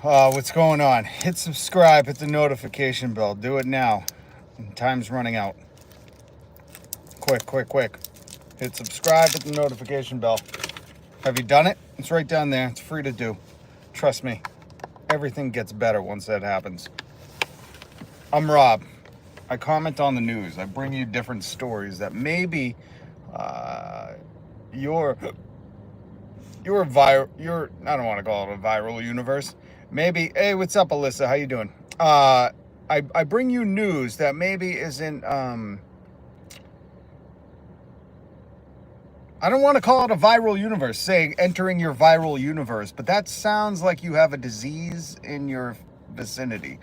What's going on? Hit subscribe, hit the notification bell. Do it now. Time's running out. Quick, quick, quick. Hit subscribe, hit the notification bell. Have you done it? It's right down there. It's free to do. Trust me. Everything gets better once that happens. I'm Rob. I comment on the news. I bring you different stories that maybe your I don't want to call it a viral universe. Maybe, hey, what's up, Alyssa? How you doing? I bring you news that maybe isn't I don't want to call it a viral universe, say entering your viral universe, but that sounds like you have a disease in your vicinity.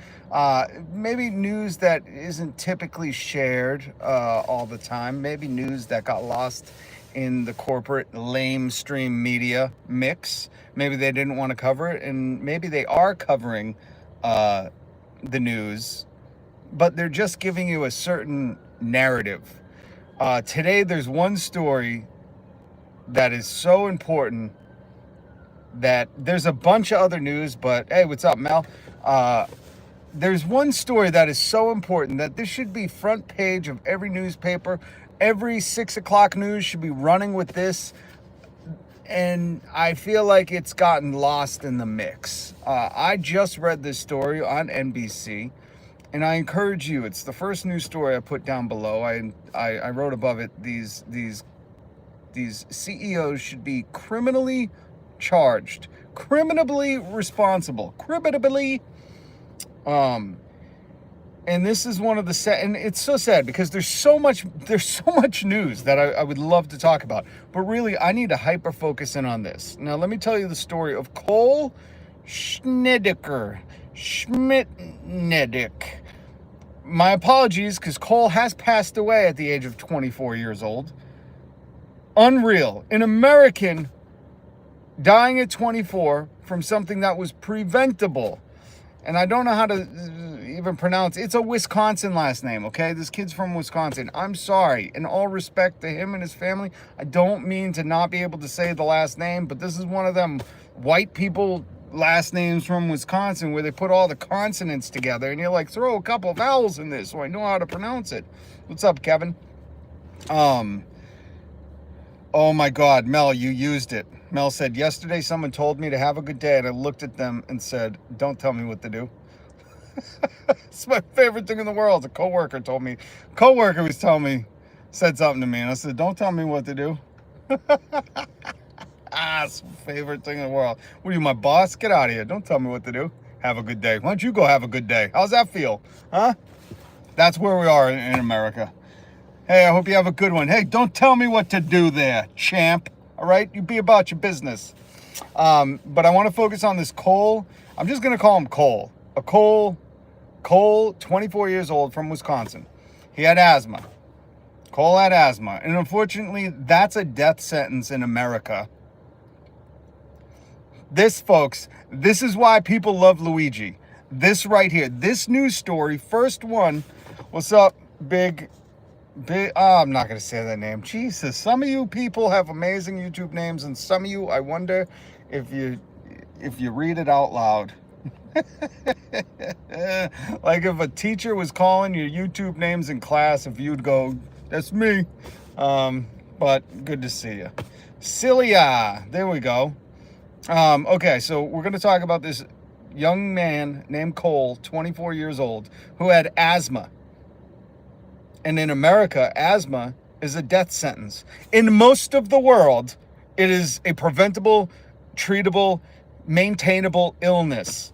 Maybe news that isn't typically shared all the time. Maybe news that got lost in the corporate lamestream media mix. Maybe they didn't want to cover it, and maybe they are covering the news, but they're just giving you a certain narrative. Today, there's one story that is so important that there's a bunch of other news, but hey, what's up, Mel? There's one story that is so important that this should be front page of every newspaper. Every 6 o'clock news should be running with this. And I feel like it's gotten lost in the mix. I just read this story on NBC, and I encourage you. It's the first news story I put down below. I wrote above it, these CEOs should be criminally charged, criminally responsible, and this is one of the sad, and it's so sad because there's so much news that I would love to talk about, but really I need to hyper focus in on this. Now let me tell you the story of Cole Schmidnick. My apologies, because Cole has passed away at the age of 24 years old. Unreal. An American dying at 24 from something that was preventable. And I don't know how to even pronounce it. It's a Wisconsin last name, okay? This kid's from Wisconsin. I'm sorry. In all respect to him and his family, I don't mean to not be able to say the last name, but this is one of them white people last names from Wisconsin where they put all the consonants together and you're like, throw a couple vowels in this so I know how to pronounce it. What's up, Kevin? Oh my God, Mel, you used it. Mel said, yesterday someone told me to have a good day, and I looked at them and said, don't tell me what to do. It's my favorite thing in the world. A coworker told me, said something to me, and I said, don't tell me what to do. It's my favorite thing in the world. What are you, my boss? Get out of here. Don't tell me what to do. Have a good day. Why don't you go have a good day? How's that feel? Huh? That's where we are in America. Hey, I hope you have a good one. Hey, don't tell me what to do there, champ. All right? You be about your business. But I want to focus on this Cole. I'm just going to call him Cole. Cole, 24 years old, from Wisconsin. He had asthma. Cole had asthma. And unfortunately, that's a death sentence in America. Folks, this is why people love Luigi. This right here. This news story, first one. What's up, Big, I'm not going to say that name. Jesus, some of you people have amazing YouTube names, and some of you, I wonder if you read it out loud. Like if a teacher was calling your YouTube names in class, if you'd go, that's me. But good to see you. Cilia, there we go. Okay, so we're going to talk about this young man named Cole, 24 years old, who had asthma. And in America, asthma is a death sentence. In most of the world, it is a preventable, treatable, maintainable illness.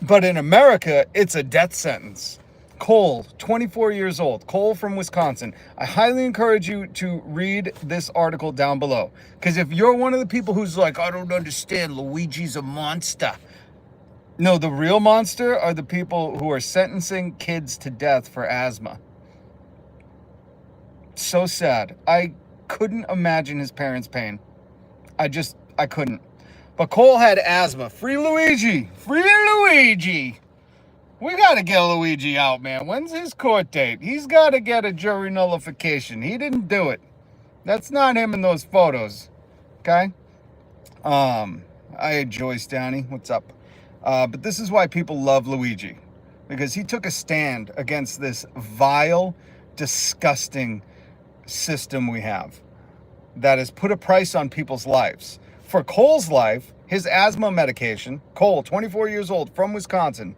But in America, it's a death sentence. Cole, 24 years old, Cole from Wisconsin. I highly encourage you to read this article down below. Because if you're one of the people who's like, I don't understand, Luigi's a monster. No, the real monster are the people who are sentencing kids to death for asthma. So sad. I couldn't imagine his parents' pain. I couldn't. But Cole had asthma. Free Luigi. Free Luigi. We got to get Luigi out, man. When's his court date? He's got to get a jury nullification. He didn't do it. That's not him in those photos. Okay? I had Joyce Downey. What's up? But this is why people love Luigi, because he took a stand against this vile, disgusting system we have that has put a price on people's lives. For Cole's life, his asthma medication, Cole, 24 years old, from Wisconsin,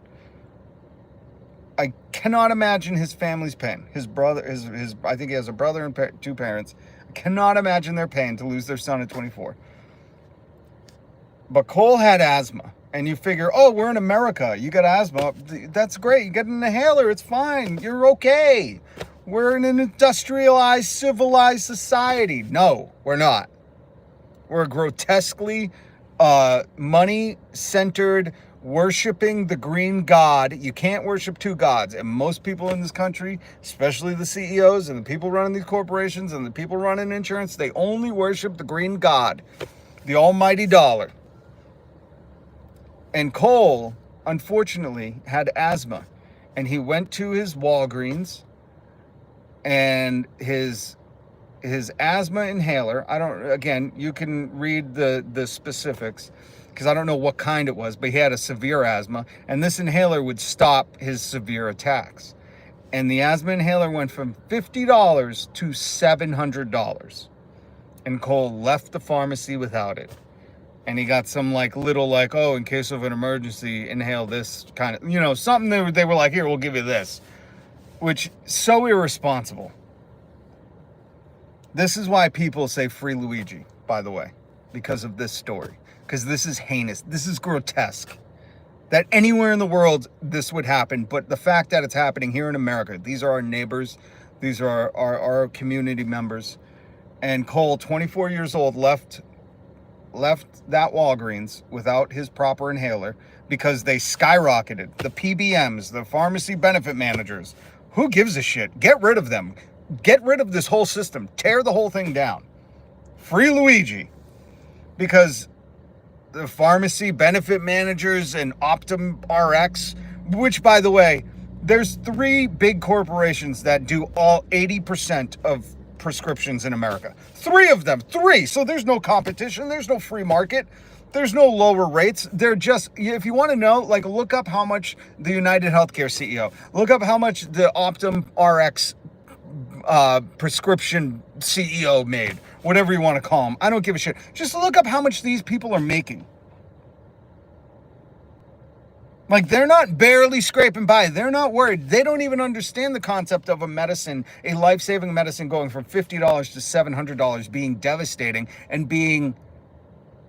I cannot imagine his family's pain. His brother, I think he has a brother and two parents. I cannot imagine their pain to lose their son at 24. But Cole had asthma. And you figure, oh, we're in America. You got asthma. That's great. You get an inhaler. It's fine. You're okay. We're in an industrialized, civilized society. No, we're not. We're grotesquely money-centered, worshiping the green god. You can't worship two gods. And most people in this country, especially the CEOs and the people running these corporations and the people running insurance, they only worship the green god, the almighty dollar. And Cole, unfortunately, had asthma. And he went to his Walgreens and his asthma inhaler, again, you can read the specifics because I don't know what kind it was, but he had a severe asthma, and this inhaler would stop his severe attacks. And the asthma inhaler went from $50 to $700. And Cole left the pharmacy without it. And he got some oh, in case of an emergency, inhale this kind of, something they were like, here, we'll give you this. Which, so irresponsible. This is why people say free Luigi, by the way, because of this story. Because this is heinous. This is grotesque. That anywhere in the world this would happen, but the fact that it's happening here in America, these are our neighbors, these are our community members. And Cole, 24 years old, left that Walgreens without his proper inhaler because they skyrocketed. The PBMs, the pharmacy benefit managers, who gives a shit? Get rid of them. Get rid of this whole system. Tear the whole thing down. Free Luigi. Because the pharmacy benefit managers and Optum RX, which, by the way, there's 3 big corporations that do all 80% of prescriptions in America. 3 of them. 3. So there's no competition. There's no free market. There's no lower rates. They're just, if you want to know, look up how much the United Healthcare CEO, look up how much the Optum RX prescription CEO made, whatever you want to call them. I don't give a shit. Just look up how much these people are making. They're not barely scraping by. They're not worried. They don't even understand the concept of a medicine, a life-saving medicine going from $50 to $700 being devastating and being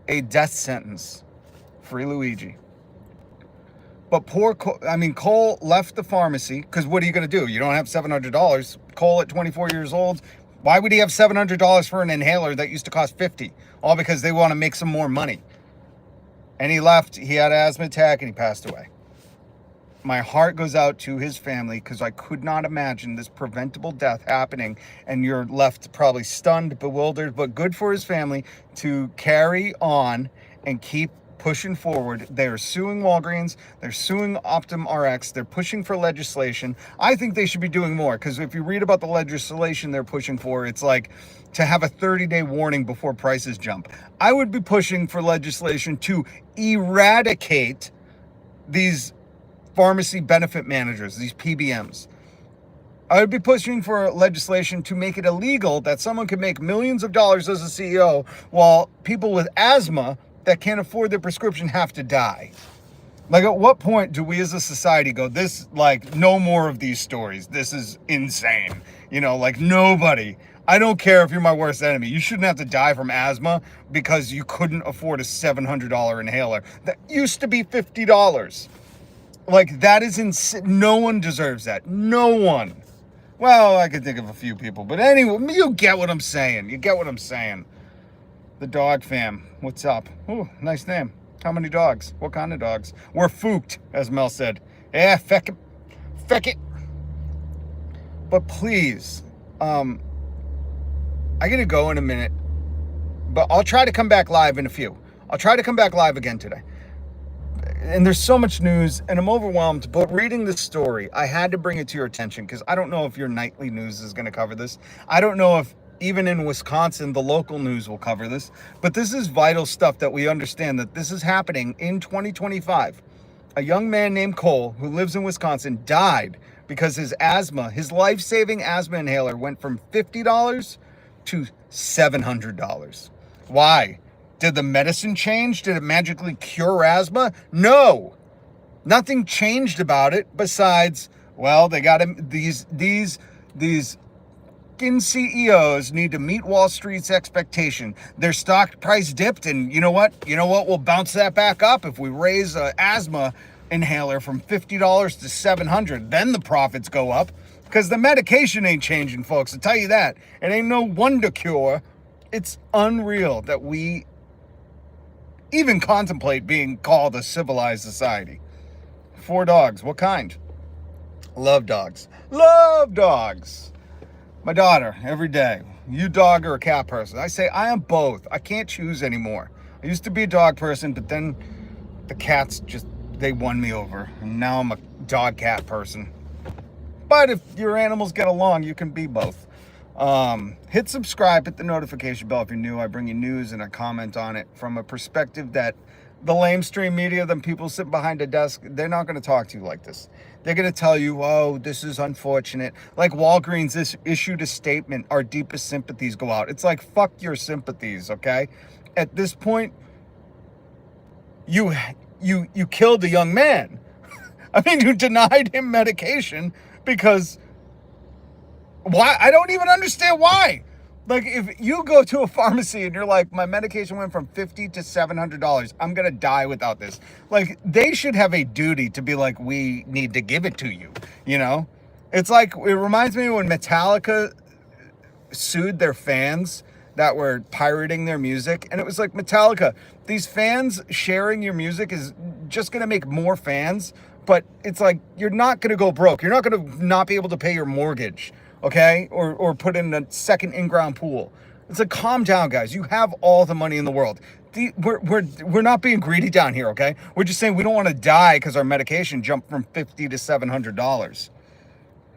a death sentence. Free Luigi. But Cole left the pharmacy because what are you going to do? You don't have $700. Cole at 24 years old, why would he have $700 for an inhaler that used to cost $50? All because they want to make some more money. And he left. He had an asthma attack and he passed away. My heart goes out to his family because I could not imagine this preventable death happening, and you're left probably stunned, bewildered, but good for his family to carry on and keep pushing forward. They're suing Walgreens. They're suing Optum RX. They're pushing for legislation. I think they should be doing more because if you read about the legislation they're pushing for, it's like to have a 30-day warning before prices jump. I would be pushing for legislation to eradicate these pharmacy benefit managers, these PBMs. I would be pushing for legislation to make it illegal that someone could make millions of dollars as a CEO while people with asthma that can't afford their prescription have to die. At what point do we as a society go, no more of these stories. This is insane. Nobody. I don't care if you're my worst enemy. You shouldn't have to die from asthma because you couldn't afford a $700 inhaler. That used to be $50. That is insane. No one deserves that. No one. Well, I could think of a few people, but anyway, you get what I'm saying. The dog fam. What's up? Ooh, nice name. How many dogs? What kind of dogs? We're fooked, as Mel said. Yeah, feck it. Feck it. But please, I gotta go in a minute, but I'll try to come back live in a few. I'll try to come back live again today. And there's so much news and I'm overwhelmed, but reading this story, I had to bring it to your attention because I don't know if your nightly news is going to cover this. I don't know if even in Wisconsin, the local news will cover this, but this is vital stuff that we understand that this is happening in 2025. A young man named Cole, who lives in Wisconsin, died because his life-saving asthma inhaler went from $50 to $700. Why? Did the medicine change? Did it magically cure asthma? No. Nothing changed about it besides, well, they got him. These CEOs need to meet Wall Street's expectation. Their stock price dipped, and you know what? We'll bounce that back up if we raise an asthma inhaler from $50 to $700. Then the profits go up because the medication ain't changing, folks. I'll tell you that. It ain't no wonder cure. It's unreal that we even contemplate being called a civilized society. 4 dogs. What kind? Love dogs. Love dogs. My daughter, every day, you dog or a cat person? I say, I am both. I can't choose anymore. I used to be a dog person, but then the cats they won me over. And now I'm a dog-cat person. But if your animals get along, you can be both. Hit subscribe, hit the notification bell if you're new. I bring you news and I comment on it from a perspective that the lamestream media, them people sitting behind a desk, they're not going to talk to you like this. They're going to tell you, oh, this is unfortunate. Like Walgreens issued a statement, our deepest sympathies go out. It's like, fuck your sympathies, okay? At this point, you killed a young man. I mean, you denied him medication because why? I don't even understand why. Like, if you go to a pharmacy and you're like, my medication went from $50 to $700, I'm going to die without this. Like, they should have a duty to be like, we need to give it to you, you know? It's like, it reminds me when Metallica sued their fans that were pirating their music. And it was like, Metallica, these fans sharing your music is just going to make more fans. But it's like, you're not going to go broke. You're not going to not be able to pay your mortgage. Okay, or put in a second in-ground pool. It's like, calm down, guys. You have all the money in the world. We're not being greedy down here, okay? We're just saying we don't want to die because our medication jumped from $50 to $700.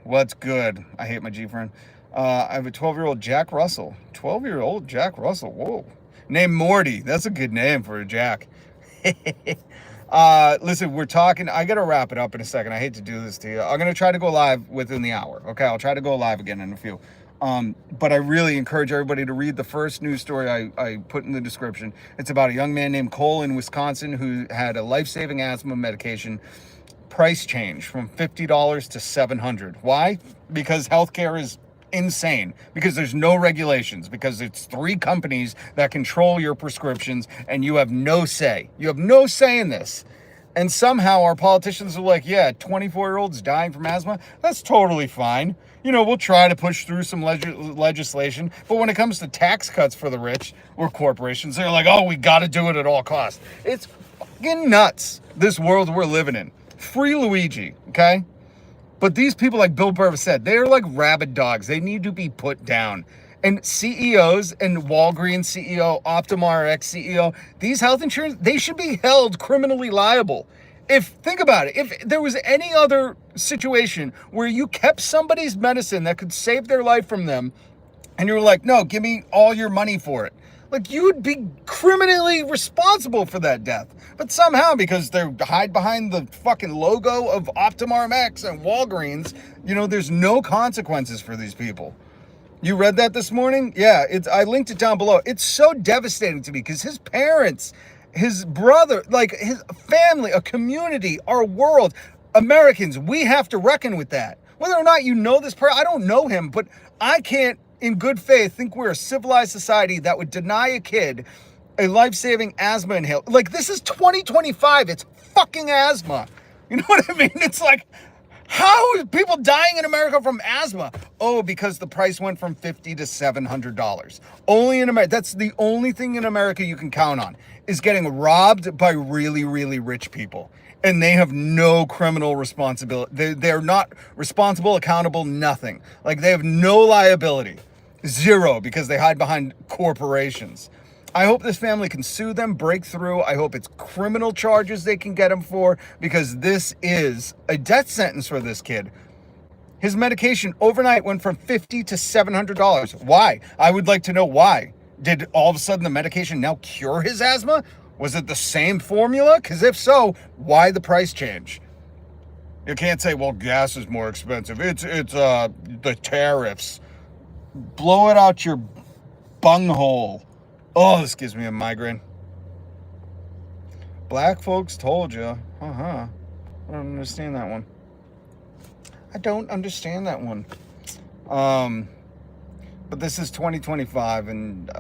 What's good? I hate my G-friend. I have a 12-year-old Jack Russell. 12-year-old Jack Russell. Whoa. Named Morty. That's a good name for a Jack. Listen, we're talking. I gotta wrap it up in a second. I hate to do this to you. I'm gonna try to go live within the hour. Okay, I'll try to go live again in a few. But I really encourage everybody to read the first news story I put in the description. It's about a young man named Cole in Wisconsin who had a life-saving asthma medication price change from $50 to $700. Why? Because healthcare is insane, because there's no regulations, because it's 3 companies that control your prescriptions and you have no say. You have no say in this. And somehow our politicians are like, yeah, 24-year-olds dying from asthma, that's totally fine. You know, we'll try to push through some legislation. But when it comes to tax cuts for the rich or corporations, they're like, oh, we got to do it at all costs. It's fucking nuts, this world we're living in. Free Luigi, okay? But these people, like Bill Burr said, they're like rabid dogs. They need to be put down. And CEOs and Walgreens CEO, Optum Rx CEO, these health insurance, they should be held criminally liable. Think about it, if there was any other situation where you kept somebody's medicine that could save their life from them, and you were like, no, give me all your money for it. Like, you would be criminally responsible for that death. But somehow, because they hide behind the fucking logo of Optum Rx and Walgreens, you know, there's no consequences for these people. You read that this morning? Yeah, I linked it down below. It's so devastating to me because his parents, his brother, like his family, a community, our world, Americans, we have to reckon with that. Whether or not you know this person, I don't know him, but I can't, in good faith, think we're a civilized society that would deny a kid a life-saving asthma inhaler. Like, this is 2025. It's fucking asthma. You know what I mean? It's like, how is people dying in America from asthma? Oh, because the price went from $50 to $700. Only in America. That's the only thing in America you can count on, is getting robbed by really, really rich people. And they have no criminal responsibility. They're not responsible, accountable, nothing. Like, they have no liability. Zero, because they hide behind corporations. I hope this family can sue them, break through. I hope it's criminal charges they can get him for, because this is a death sentence for this kid. His medication overnight went from $50 to $700. Why? I would like to know why. Did all of a sudden the medication now cure his asthma? Was it the same formula? Because if so, why the price change? You can't say, well, gas is more expensive. It's the tariffs. Blow it out your bunghole. Oh, this gives me a migraine. Black folks told you. I don't understand that one. I don't understand that one. But this is 2025 and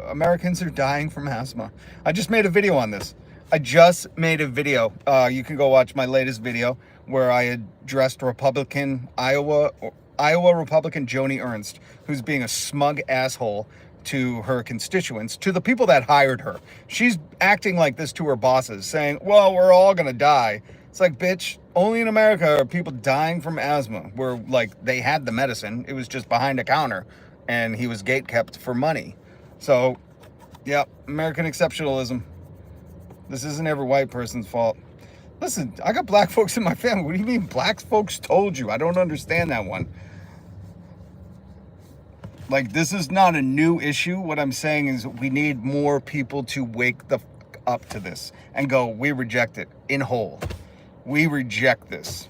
Americans are dying from asthma. I just made a video on this. You can go watch my latest video where I addressed Iowa Republican Joni Ernst, who's being a smug asshole to her constituents, to the people that hired her. She's acting like this to her bosses, saying, well, we're all gonna die. It's like, bitch, only in America are people dying from asthma, where like they had the medicine, it was just behind a counter, and he was gatekept for money. So, yeah, American exceptionalism. This isn't every white person's fault. Listen, I got black folks in my family. What do you mean black folks told you? I don't understand that one. Like, this is not a new issue. What I'm saying is we need more people to wake the fuck up to this and go, we reject it in whole. We reject this.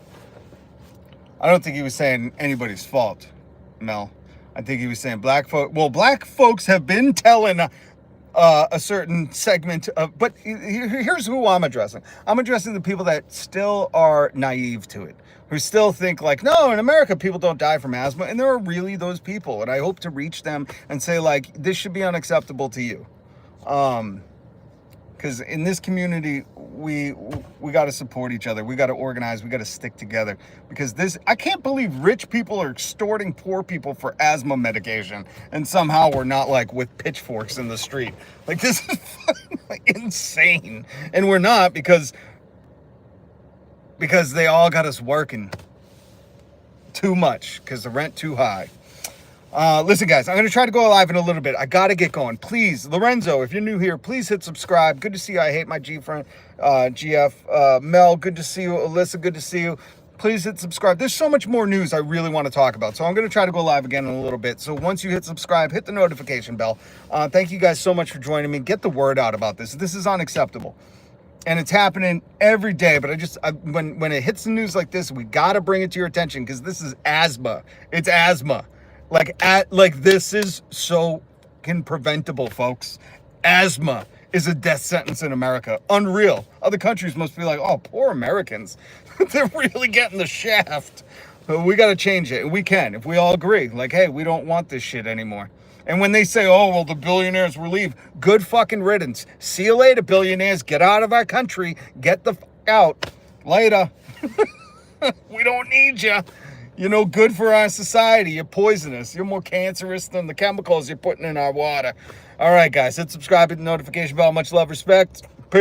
I don't think he was saying anybody's fault, Mel. I think he was saying black folks have been telling a certain segment of, but here's who I'm addressing. I'm addressing the people that still are naive to it, who still think like, no, in America, people don't die from asthma. And there are really those people. And I hope to reach them and say like, this should be unacceptable to you. Because in this community, we got to support each other. We got to organize. We got to stick together. Because I can't believe rich people are extorting poor people for asthma medication, and somehow we're not like with pitchforks in the street. Like, this is fucking insane, and we're not because they all got us working too much because the rent too high. Listen, guys, I'm going to try to go live in a little bit. I got to get going. Please, Lorenzo, if you're new here, please hit subscribe. Good to see you. I hate my G-friend, GF. Mel, good to see you. Alyssa, good to see you. Please hit subscribe. There's so much more news I really want to talk about. So I'm going to try to go live again in a little bit. So once you hit subscribe, hit the notification bell. Thank you guys so much for joining me. Get the word out about this. This is unacceptable. And it's happening every day, but when it hits the news like this, we got to bring it to your attention because this is asthma. It's asthma. Like this is so preventable, folks. Asthma is a death sentence in America. Unreal. Other countries must be like, oh, poor Americans. They're really getting the shaft. But we got to change it. And we can, if we all agree. Like, hey, we don't want this shit anymore. And when they say, oh, well, the billionaires will leave, good fucking riddance. See you later, billionaires. Get out of our country. Get the fuck out. Later. We don't need you. You're no good for our society. You're poisonous. You're more cancerous than the chemicals you're putting in our water. All right, guys. Hit subscribe, hit the notification bell. Much love, respect. Peace.